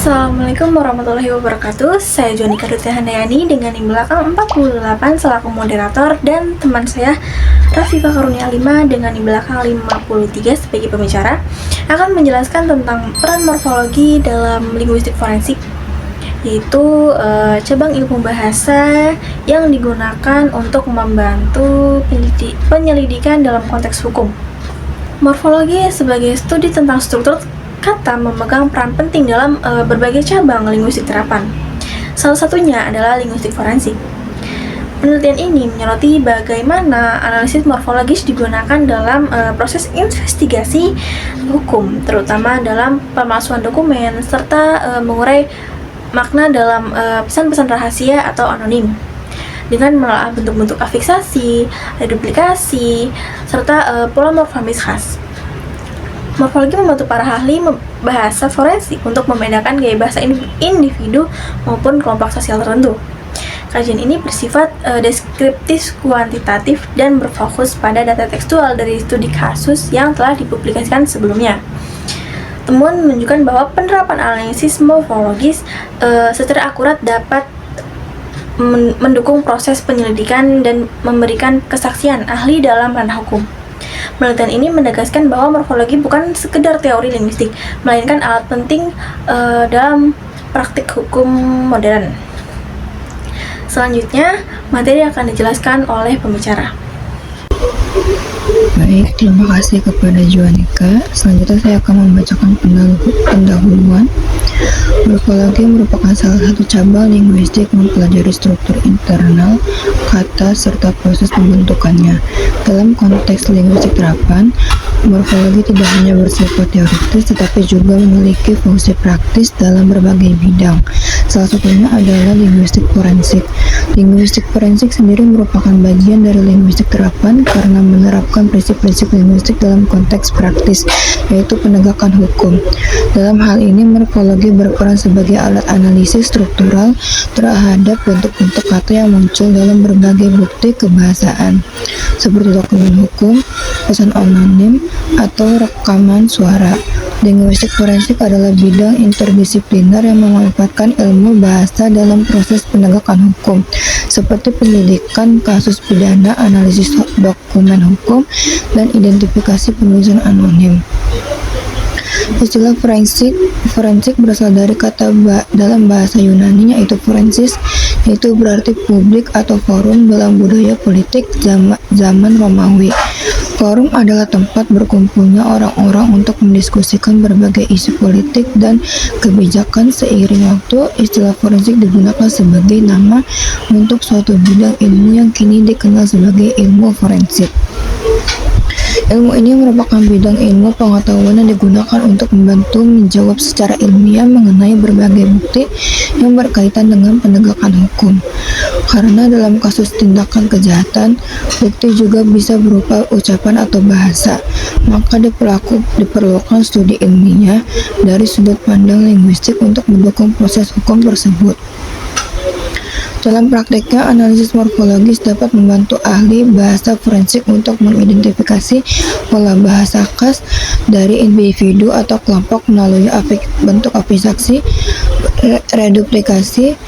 Assalamualaikum warahmatullahi wabarakatuh. Saya Jonika Dutia Handayani dengan di belakang 48 selaku moderator dan teman saya Rafifah Karunia 5 dengan di belakang 53 sebagai pembicara akan menjelaskan tentang peran morfologi dalam linguistik forensik, yaitu cabang ilmu bahasa yang digunakan untuk membantu penyelidikan dalam konteks hukum. Morfologi sebagai studi tentang struktur kata memegang peran penting dalam berbagai cabang linguistik terapan. Salah satunya adalah linguistik forensik. Penelitian ini menyoroti bagaimana analisis morfologis digunakan dalam proses investigasi hukum, terutama dalam pemalsuan dokumen serta mengurai makna dalam pesan-pesan rahasia atau anonim dengan menelaah bentuk-bentuk afiksasi, reduplikasi, serta pola morfomis khas. Morfologi membantu para ahli bahasa forensik untuk membedakan gaya bahasa individu maupun kelompok sosial tertentu. Kajian ini bersifat deskriptif, kuantitatif, dan berfokus pada data tekstual dari studi kasus yang telah dipublikasikan sebelumnya. Temuan menunjukkan bahwa penerapan analisis morfologis secara akurat dapat mendukung proses penyelidikan dan memberikan kesaksian ahli dalam ranah hukum. Penelitian ini menegaskan bahwa morfologi bukan sekedar teori linguistik, melainkan alat penting dalam praktik hukum modern. Selanjutnya, materi akan dijelaskan oleh pembicara. Baik, terima kasih kepada Jonika. Selanjutnya saya akan membacakan pendahuluan. Morfologi merupakan salah satu cabang linguistik mempelajari struktur internal kata serta proses pembentukannya. Dalam konteks linguistik terapan, morfologi tidak hanya bersifat teoritis tetapi juga memiliki fungsi praktis dalam berbagai bidang. Salah satunya adalah linguistik forensik. Linguistik forensik sendiri merupakan bagian dari linguistik terapan karena menerapkan prinsip-prinsip linguistik dalam konteks praktis, yaitu penegakan hukum. Dalam hal ini, morfologi berperan sebagai alat analisis struktural terhadap bentuk-bentuk kata yang muncul dalam berbagai bukti kebahasaan, seperti dokumen hukum, pesan anonim, atau rekaman suara. Linguistik forensik adalah bidang interdisipliner yang memanfaatkan ilmu bahasa dalam proses penegakan hukum, seperti penyelidikan kasus pidana, analisis dokumen hukum, dan identifikasi penulisan anonim. Istilah forensik berasal dari kata dalam bahasa Yunani yaitu forensis, yaitu berarti publik atau forum dalam budaya politik zaman Romawi. Forum adalah tempat berkumpulnya orang-orang untuk mendiskusikan berbagai isu politik dan kebijakan. Seiring waktu, istilah forensik digunakan sebagai nama untuk suatu bidang ilmu yang kini dikenal sebagai ilmu forensik. Ilmu ini merupakan bidang ilmu pengetahuan yang digunakan untuk membantu menjawab secara ilmiah mengenai berbagai bukti yang berkaitan dengan penegakan hukum. Karena dalam kasus tindakan kejahatan, bukti juga bisa berupa ucapan atau bahasa, maka diperlukan studi ilmiah dari sudut pandang linguistik untuk mendukung proses hukum tersebut. Dalam prakteknya, analisis morfologis dapat membantu ahli bahasa forensik untuk mengidentifikasi pola bahasa khas dari individu atau kelompok melalui bentuk afiksasi, reduplikasi,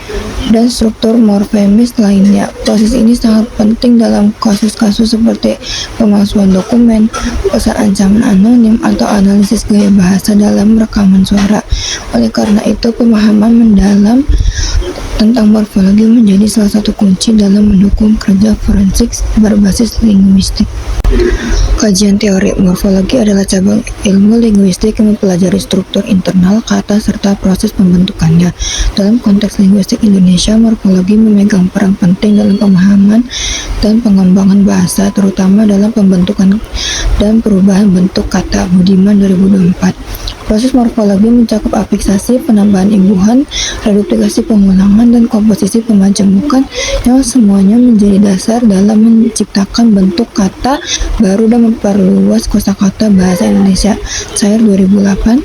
dan struktur morfemis lainnya. Proses ini sangat penting dalam kasus-kasus seperti pemalsuan dokumen, pesan ancaman anonim, atau analisis gaya bahasa dalam rekaman suara. Oleh karena itu, pemahaman mendalam tentang morfologi menjadi salah satu kunci dalam mendukung kerja forensik berbasis linguistik. Kajian teori morfologi adalah cabang ilmu linguistik yang mempelajari struktur internal kata serta proses pembentukannya. Dalam konteks linguistik Indonesia, morfologi memegang peran penting dalam pemahaman dan pengembangan bahasa, terutama dalam pembentukan dan perubahan bentuk kata. Budiman 2024. Proses morfologi mencakup afiksasi, penambahan imbuhan, reduplikasi, pengulangan, dan komposisi pemajemukan yang semuanya menjadi dasar dalam menciptakan bentuk kata baru dan memperluas kosakata bahasa Indonesia. Sair 2008.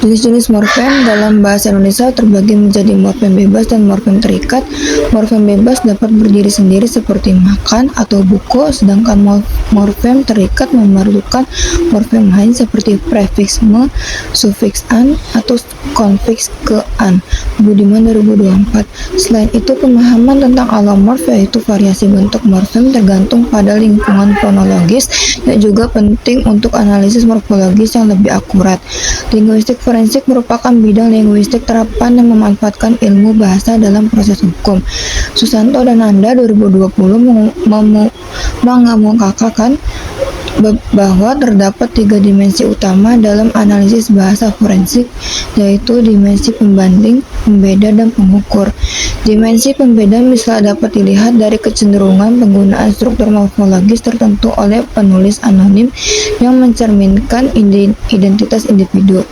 Jenis-jenis morfem dalam bahasa Indonesia terbagi menjadi morfem bebas dan morfem terikat. Morfem bebas dapat berdiri sendiri seperti makan atau buku, sedangkan morfem terikat memerlukan morfem lain seperti prefiks me, sufiks an, atau konfiks ke an. Budiman 2024. Selain itu, pemahaman tentang alomorf yaitu variasi bentuk morfem tergantung pada lingkungan fonologis yang juga penting untuk analisis morfologis yang lebih akurat. Linguistik forensik merupakan bidang linguistik terapan yang memanfaatkan ilmu bahasa dalam proses hukum. Susanto dan Nanda 2020 mengemukakan bahwa terdapat 3 dimensi utama dalam analisis bahasa forensik, yaitu dimensi pembanding, pembeda, dan pengukur. Dimensi pembeda misalnya dapat dilihat dari kecenderungan penggunaan struktur morfologis tertentu oleh penulis anonim yang mencerminkan identitas individu.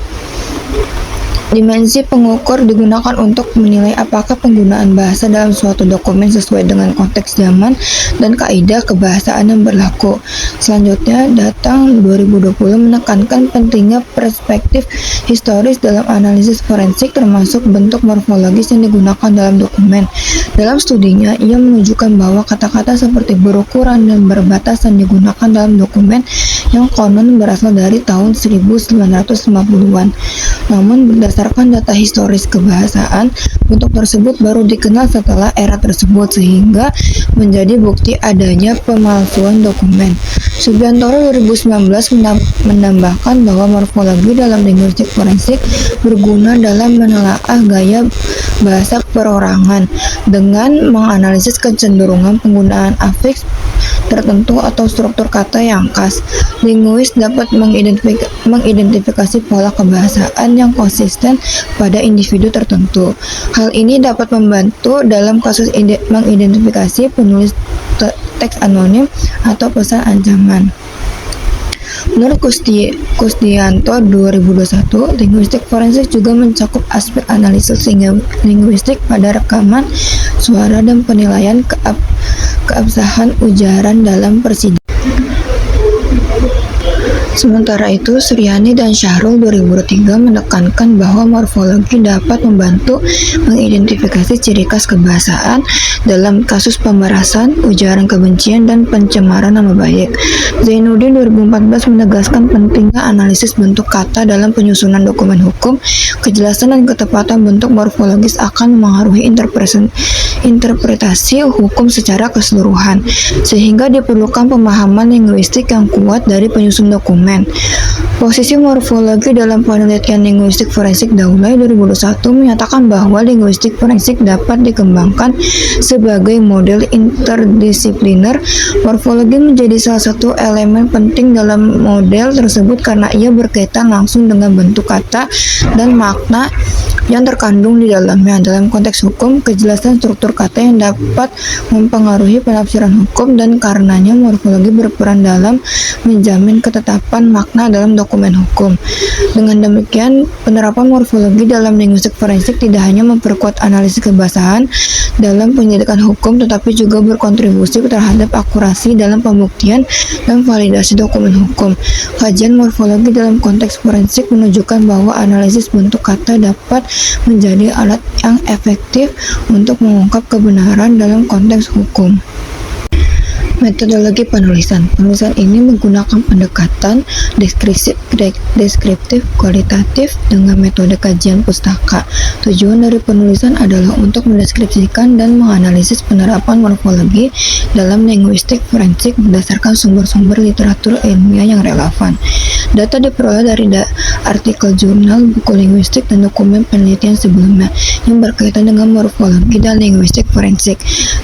Dimensi pengukur digunakan untuk menilai apakah penggunaan bahasa dalam suatu dokumen sesuai dengan konteks zaman dan kaidah kebahasaan yang berlaku. Selanjutnya, Datang 2020 menekankan pentingnya perspektif historis dalam analisis forensik termasuk bentuk morfologis yang digunakan dalam dokumen. Dalam studinya, ia menunjukkan bahwa kata-kata seperti berukuran dan berbatasan digunakan dalam dokumen yang konon berasal dari tahun 1950-an. Namun berdasarkan data historis kebahasaan, bentuk tersebut baru dikenal setelah era tersebut sehingga menjadi bukti adanya pemalsuan dokumen. Subiantoro 2019 menambahkan bahwa morfologi dalam linguistik forensik berguna dalam menelaah gaya bahasa perorangan dengan menganalisis kecenderungan penggunaan afiks tertentu atau struktur kata yang khas. Linguis dapat mengidentifikasi pola kebahasaan yang konsisten pada individu tertentu. Hal ini dapat membantu dalam kasus mengidentifikasi penulis teks anonim atau pesan ancaman. Menurut Kusdianto 2021, linguistik forensik juga mencakup aspek analisis linguistik pada rekaman suara dan penilaian keabsahan ujaran dalam persidangan. Sementara itu, Suryani dan Syahrul 2003 menekankan bahwa morfologi dapat membantu mengidentifikasi ciri khas kebahasaan dalam kasus pemerasan, ujaran kebencian, dan pencemaran nama baik. Zainuddin 2014 menegaskan pentingnya analisis bentuk kata dalam penyusunan dokumen hukum. Kejelasan dan ketepatan bentuk morfologis akan mengaruhi interpretasi hukum secara keseluruhan, sehingga diperlukan pemahaman linguistik yang kuat dari penyusun dokumen. Posisi morfologi dalam penelitian linguistik forensik Daulay 2021 menyatakan bahwa linguistik forensik dapat dikembangkan sebagai model interdisipliner. Morfologi menjadi salah satu elemen penting dalam model tersebut karena ia berkaitan langsung dengan bentuk kata dan makna yang terkandung di dalamnya. Dalam konteks hukum, kejelasan struktur kata yang dapat mempengaruhi penafsiran hukum dan karenanya morfologi berperan dalam menjamin ketetapan makna dalam dokumen hukum. Dengan demikian, penerapan morfologi dalam linguistik forensik tidak hanya memperkuat analisis kebahasaan dalam penyelidikan hukum, tetapi juga berkontribusi terhadap akurasi dalam pembuktian dan validasi dokumen hukum. Kajian morfologi dalam konteks forensik menunjukkan bahwa analisis bentuk kata dapat menjadi alat yang efektif untuk mengungkap kebenaran dalam konteks hukum. Metodologi penulisan. Penulisan ini menggunakan pendekatan deskriptif kualitatif dengan metode kajian pustaka. Tujuan dari penulisan adalah untuk mendeskripsikan dan menganalisis penerapan morfologi dalam linguistik forensik berdasarkan sumber-sumber literatur ilmiah yang relevan. Data diperoleh dari artikel jurnal, buku linguistik, dan dokumen penelitian sebelumnya yang berkaitan dengan morfologi dan linguistik forensik.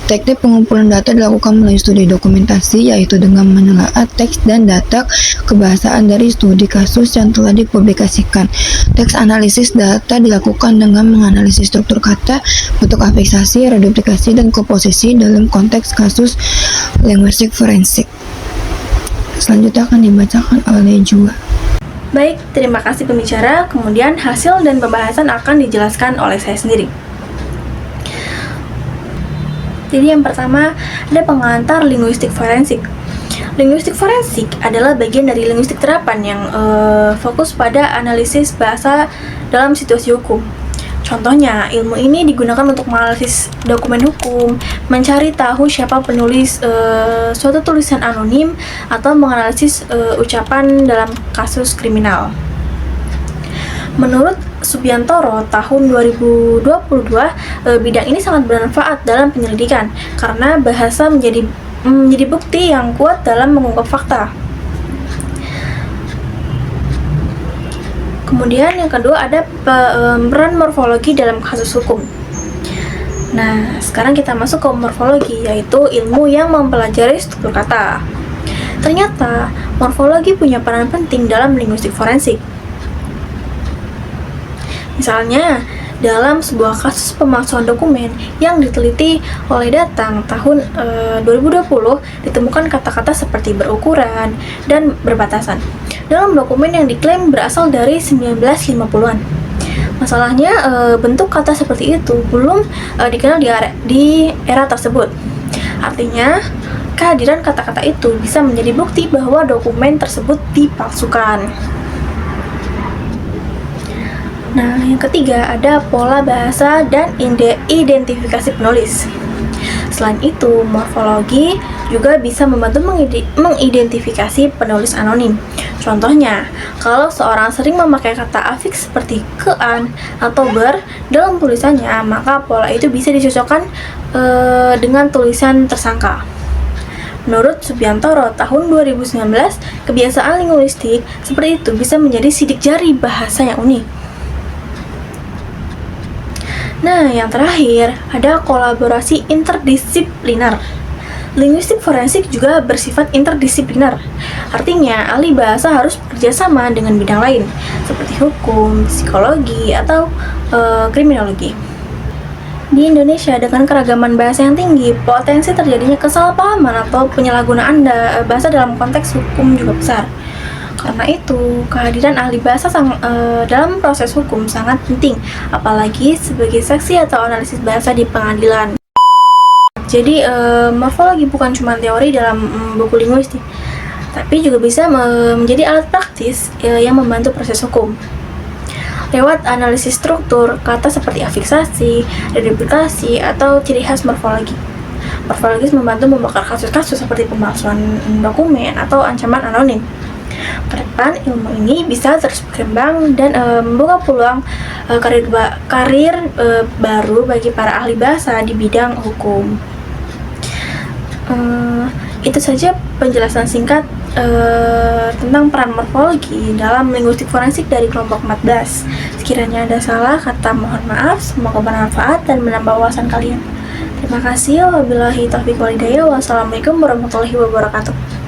Teknik pengumpulan data dilakukan melalui studi dokumentasi, yaitu dengan menelaah teks dan data kebahasaan dari studi kasus yang telah dipublikasikan. Teks analisis data dilakukan dengan menganalisis struktur kata, bentuk afiksasi, reduplikasi, dan komposisi dalam konteks kasus linguistik forensik. Selanjutnya akan dibacakan oleh Jua. Baik, terima kasih pembicara. Kemudian hasil dan pembahasan akan dijelaskan oleh saya sendiri. Jadi yang pertama ada pengantar linguistik forensik. Linguistik forensik adalah bagian dari linguistik terapan yang fokus pada analisis bahasa dalam situasi hukum. Contohnya, ilmu ini digunakan untuk menganalisis dokumen hukum, mencari tahu siapa penulis suatu tulisan anonim, atau menganalisis ucapan dalam kasus kriminal. Menurut Subiantoro, tahun 2022, bidang ini sangat bermanfaat dalam penyelidikan karena bahasa menjadi bukti yang kuat dalam mengungkap fakta. Kemudian yang kedua ada peran morfologi dalam kasus hukum. Nah, sekarang kita masuk ke morfologi, yaitu ilmu yang mempelajari struktur kata. Ternyata, morfologi punya peran penting dalam linguistik forensik. Misalnya, dalam sebuah kasus pemalsuan dokumen yang diteliti oleh Datang tahun 2020, ditemukan kata-kata seperti berukuran dan berbatasan dalam dokumen yang diklaim berasal dari 1950-an. Masalahnya, bentuk kata seperti itu belum dikenal di era tersebut. Artinya, kehadiran kata-kata itu bisa menjadi bukti bahwa dokumen tersebut dipalsukan. Nah, yang ketiga ada pola bahasa dan identifikasi penulis. Selain itu, morfologi juga bisa membantu mengidentifikasi penulis anonim. Contohnya, kalau seorang sering memakai kata afiks seperti kean atau ber dalam tulisannya, maka pola itu bisa dicocokkan dengan tulisan tersangka. Menurut Subiantoro, tahun 2019, kebiasaan linguistik seperti itu bisa menjadi sidik jari bahasa yang unik. Nah, yang terakhir, ada kolaborasi interdisipliner. Linguistik forensik juga bersifat interdisipliner. Artinya, ahli bahasa harus bekerja sama dengan bidang lain, seperti hukum, psikologi, atau kriminologi. Di Indonesia, dengan keragaman bahasa yang tinggi, potensi terjadinya kesalahpahaman atau penyalahgunaan bahasa dalam konteks hukum juga besar. Karena itu, kehadiran ahli bahasa dalam proses hukum sangat penting, apalagi sebagai saksi atau analisis bahasa di pengadilan. Jadi, morfologi bukan cuma teori dalam buku linguistik, tapi juga bisa menjadi alat praktis yang membantu proses hukum. Lewat analisis struktur, kata seperti afiksasi, reduplikasi, atau ciri khas morfologi. Morfologis membantu membongkar kasus-kasus seperti pemalsuan dokumen atau ancaman anonim. Ke depan, ilmu ini bisa terus berkembang dan membuka peluang karir baru bagi para ahli bahasa di bidang hukum. Itu saja penjelasan singkat tentang peran morfologi dalam linguistik forensik dari kelompok 14. Sekiranya ada salah kata, mohon maaf. Semoga bermanfaat dan menambah wawasan kalian. Terima kasih. Wabillahi taufiq wal hidayah. Wassalamualaikum warahmatullahi wabarakatuh.